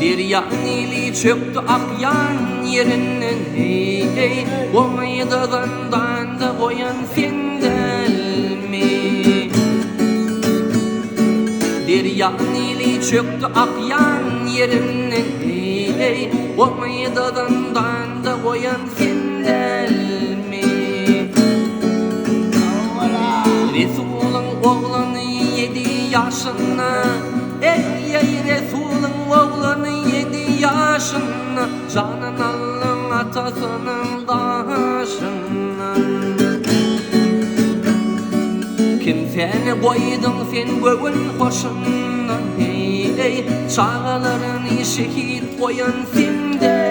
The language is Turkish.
Diryanili çöktü akyan yerinden hey hey, Komaydağından da koyan sen dälmi. Diryanili çöktü akyan yerinden hey hey, Komaydağından da koyan sen dälmi. Resul'un oğlanı 7 yaşına, ey ey Resul'un oğlanı 7 yaşına, canın alın atasının taşına. Kimseni koydun sen göğün başına, hey hey, çağlarını şehit koyan sen de